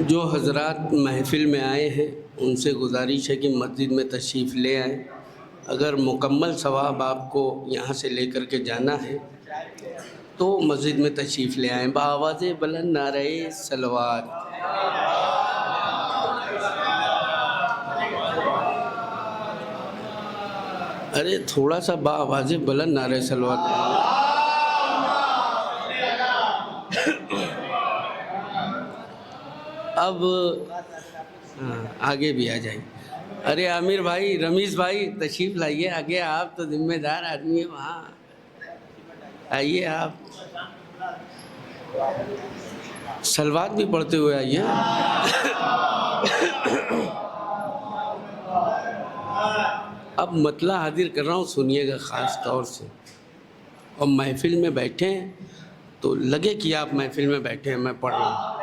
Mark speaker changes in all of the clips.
Speaker 1: جو حضرات محفل میں آئے ہیں ان سے گزارش ہے کہ مسجد میں تشریف لے آئیں. اگر مکمل ثواب آپ کو یہاں سے لے کر کے جانا ہے تو مسجد میں تشریف لے آئیں. بآواز بلند نعرہ صلوات. ارے تھوڑا سا بآواز بلند نعرہ صلوات. اب آگے بھی آ جائیں. ارے عامر بھائی، رمیز بھائی تشریف لائیے آگے. آپ تو ذمہ دار آدمی ہیں، وہاں آئیے. آپ صلوات بھی پڑھتے ہوئے آئیے. اب مطلع حاضر کر رہا ہوں، سنیے گا خاص طور سے. اور محفل میں بیٹھے ہیں تو لگے کہ آپ محفل میں بیٹھے ہیں. میں پڑھ رہا ہوں.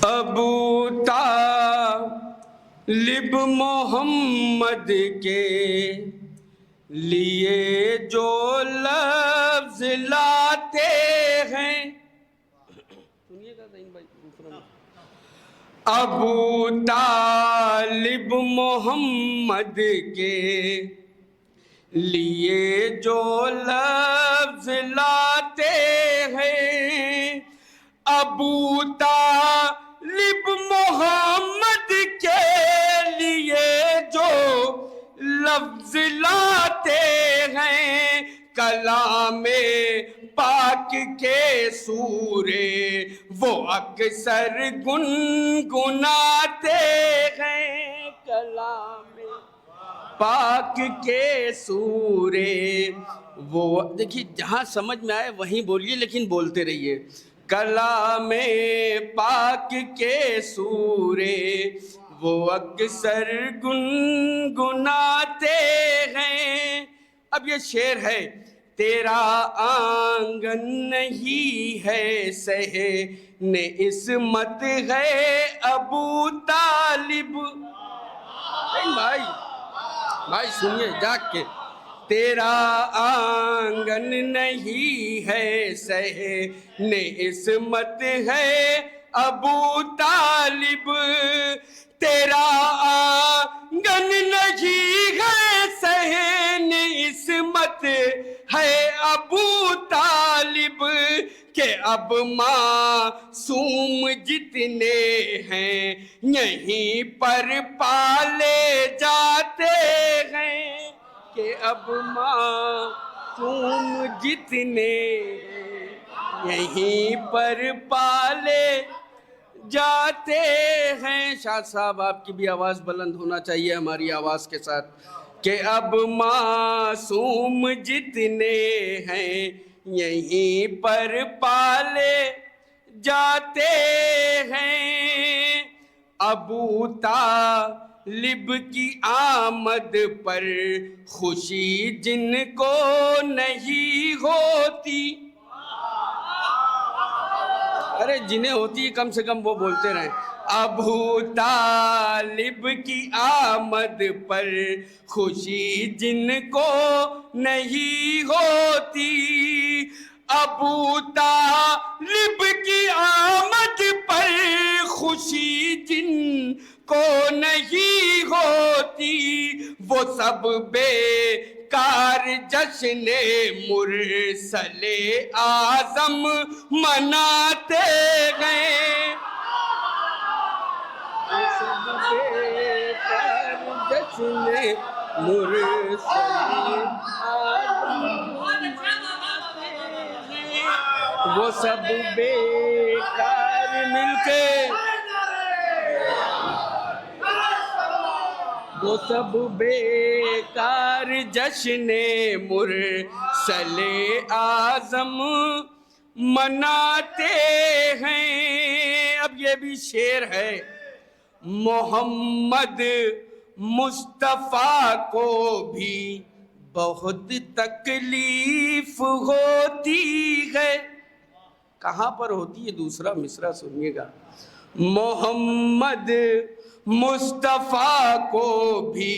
Speaker 1: ابو طالب محمد کے لیے جو لفظ لاتے ہیں. ابو طالب محمد کے لیے جو لفظ لاتے ہیں. ابو طالب محمد کے لیے جو لفظ لاتے ہیں. کلام پاک کے سورے وہ اکثر گنگناتے ہیں. کلام پاک کے سورے وہ، دیکھیے جہاں سمجھ میں آئے وہیں بولیے لیکن بولتے رہیے. کلام پاک کے سورے وہ اکثر گنگناتے ہیں. اب یہ شعر ہے. تیرا آنگن نہیں ہے صحن عصمت ہے ابو طالب. بھائی سنیے جاگ کے. تیرا آنگن نہیں ہے صحن عصمت ہے ابو طالب. تیرا آنگن نہیں ہے صحن عصمت ہے ابو طالب. کہ اب معصوم جتنے ہیں یہیں پر پالے جاتے ہیں. کہ اب معصوم جتنے ہیں یہیں پر پالے جاتے ہیں. شاہ صاحب آپ کی بھی آواز بلند ہونا چاہیے ہماری آواز کے ساتھ. کہ اب معصوم جتنے ہیں یہیں پر پالے جاتے ہیں. ابو طالب کی آمد پر خوشی جن کو نہیں ہوتی. ارے جنہیں ہوتی ہے کم سے کم وہ بولتے رہیں. ابو طالب کی آمد پر خوشی جن کو نہیں ہوتی. ابو طالب کی آمد پر خوشی جن کو نہیں ہوتی. وہ سب بے کار جشن مرسل اعظم مناتے ہیں. وہ سب بے کار جشن مرسل اعظم وہ سب بے کار مل کے وہ سب بے کار جشن مرسل اعظم مناتے ہیں. اب یہ بھی شعر ہے. محمد مصطفیٰ کو بھی بہت تکلیف ہوتی ہے. کہاں پر ہوتی ہے؟ دوسرا مصرع سنیے گا. محمد مصطفیٰ کو بھی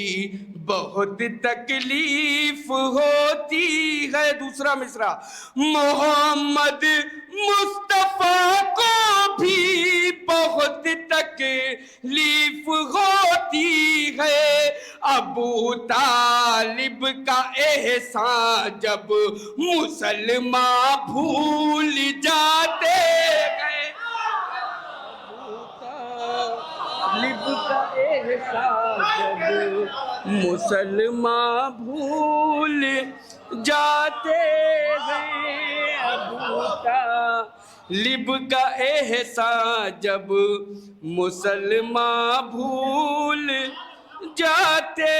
Speaker 1: بہت تکلیف ہوتی ہے. دوسرا مصرع. محمد مصطفیٰ لیف ہوتی ہے، ابو طالب کا احسان جب مسلمان بھول جاتے گئے، ابو طالب کا احسان جب مسلمان بھول جاتے ہیں، ابو طالب کا احسان جب مسلمان بھول جاتے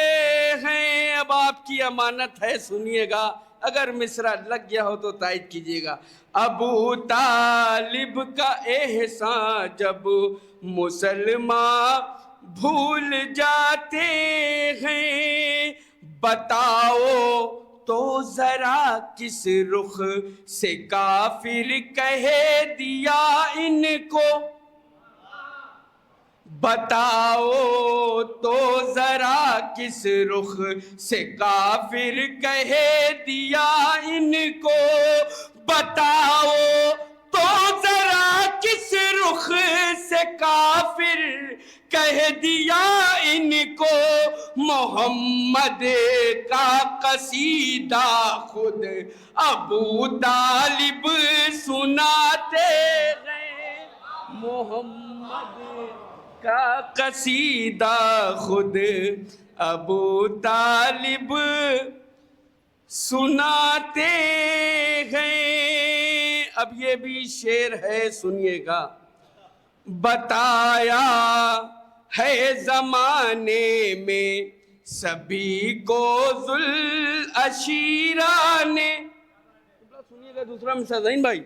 Speaker 1: ہیں۔ اب آپ کی امانت ہے، سنیے گا، اگر مصرع لگ گیا ہو تو تائید کیجیے گا۔ ابو طالب کا احسان جب مسلمان بھول جاتے ہیں، بتاؤ تو ذرا کس رخ سے کافر کہہ دیا ان کو، بتاؤ تو ذرا کس رخ سے کافر کہہ دیا ان کو، بتاؤ تو ذرا کس رخ سے کافر کہہ دیا ان کو، محمد کا قصیدہ خود ابو طالب سناتے گئے، محمد کا قصیدہ خود ابو طالب سناتے ہیں۔ اب یہ بھی شعر ہے، سنیے گا۔ بتایا ہے زمانے میں سبھی کو ذوالعشیرہ نے، سنیے گا دوسرا مثال زین بھائی،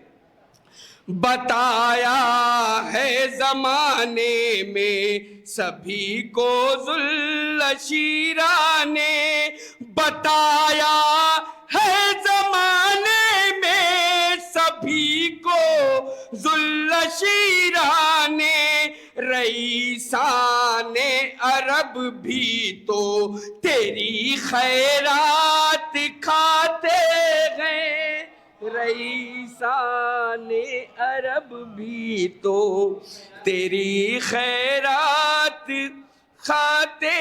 Speaker 1: بتایا ہے زمانے میں سبھی کو ذوالعشیرہ نے، بتایا ہے زمانے میں سبھی کو ذوالعشیرہ نے، رئیسان عرب بھی تو تیری خیرات کھاتے ہیں، رئیسان عرب بھی تو تیری خیرات کھاتے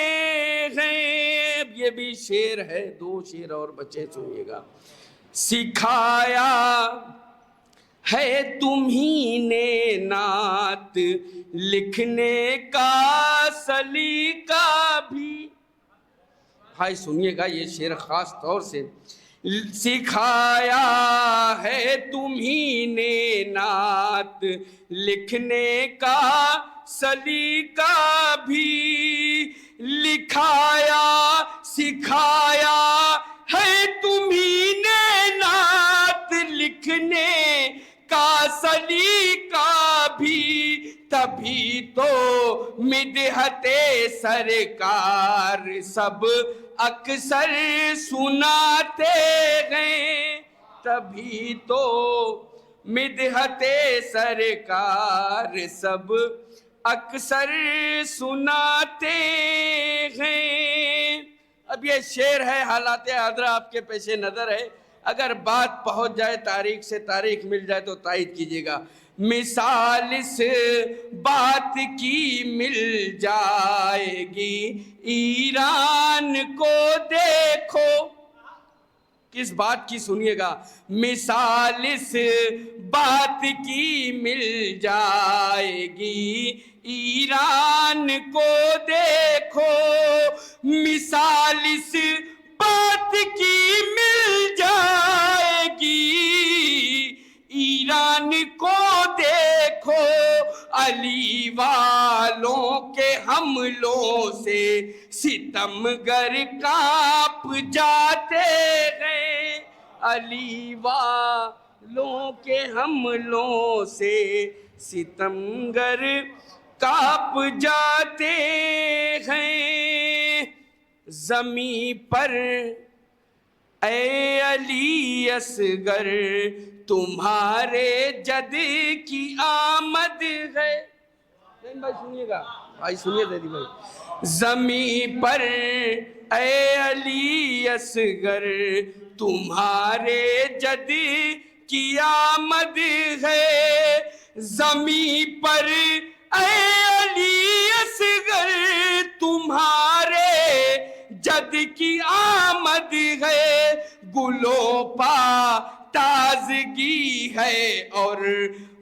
Speaker 1: ہیں۔ اب یہ بھی شعر ہے، دو شعر اور بچے، سنیے گا۔ سکھایا ہے تمہیں نے نعت لکھنے کا سلیقہ بھی، بھائی سنیے گا، یہ شعر خاص طور سے، سکھایا ہے تمہیں نے نعت لکھنے کا سلیقہ بھی، لکھایا سکھایا ہے تمہیں نے نعت لکھنے کا سلیقہ بھی، تبھی تو مدحت سرکار سب اکثر سناتے ہیں، تبھی تو مدحت سرکار سب اکثر سناتے ہیں۔ اب یہ شعر ہے، حالات حاضرہ آپ کے پیش نظر ہے، اگر بات پہنچ جائے تاریخ سے، تاریخ مل جائے تو تائید کیجیے گا۔ مثال اس بات کی مل جائے گی ایران کو دیکھو، کس بات کی، سنیے گا، مثال اس بات کی مل جائے گی ایران کو دیکھو، مثال اس بات کی مل جائے گی ایران کو دیکھو، علی والوں کے حملوں سے ستمگر کانپ جاتے ہیں، علی والوں کے حملوں سے ستمگر کانپ جاتے ہیں، زمین پر اے علی اصغر تمہارے جد کی آمد ہے، بھائی سنیے گا، بھائی سنیے دیدی بھائی، زمین پر اے علی اصغر تمہارے جد کی آمد ہے، زمین پر اے علی اصغر کی آمد ہے، گلو پا تازگی ہے اور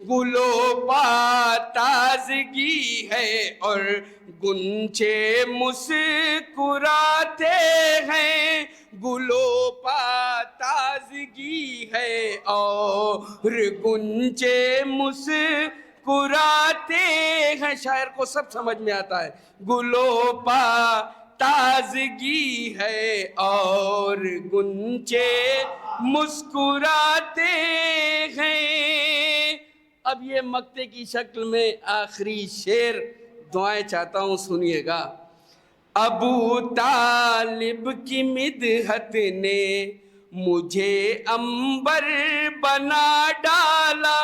Speaker 1: گلو پا تازگی ہے اور گنچے مسکراتے ہیں، گلو پا تازگی ہے اور گنچے مسکراتے ہیں۔ شاعر کو سب سمجھ میں آتا ہے۔ گلو پا تازگی ہے اور گنچے مسکراتے ہیں۔ اب یہ مقطع کی شکل میں آخری شعر دعائیں چاہتا ہوں، سنیے گا۔ ابو طالب کی مدحت نے مجھے عنبر بنا ڈالا،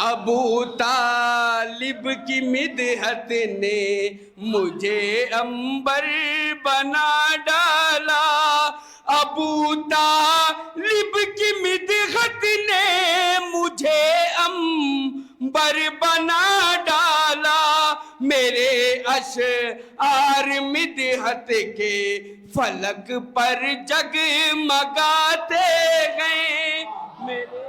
Speaker 1: ابو طالب کی مدحت نے مجھے عنبر بنا ڈالا، ابو طالب کی مدحت نے مجھے عنبر بنا ڈالا، میرے اشعار مدحت کے فلک پر جگمگاتے ہیں، میرے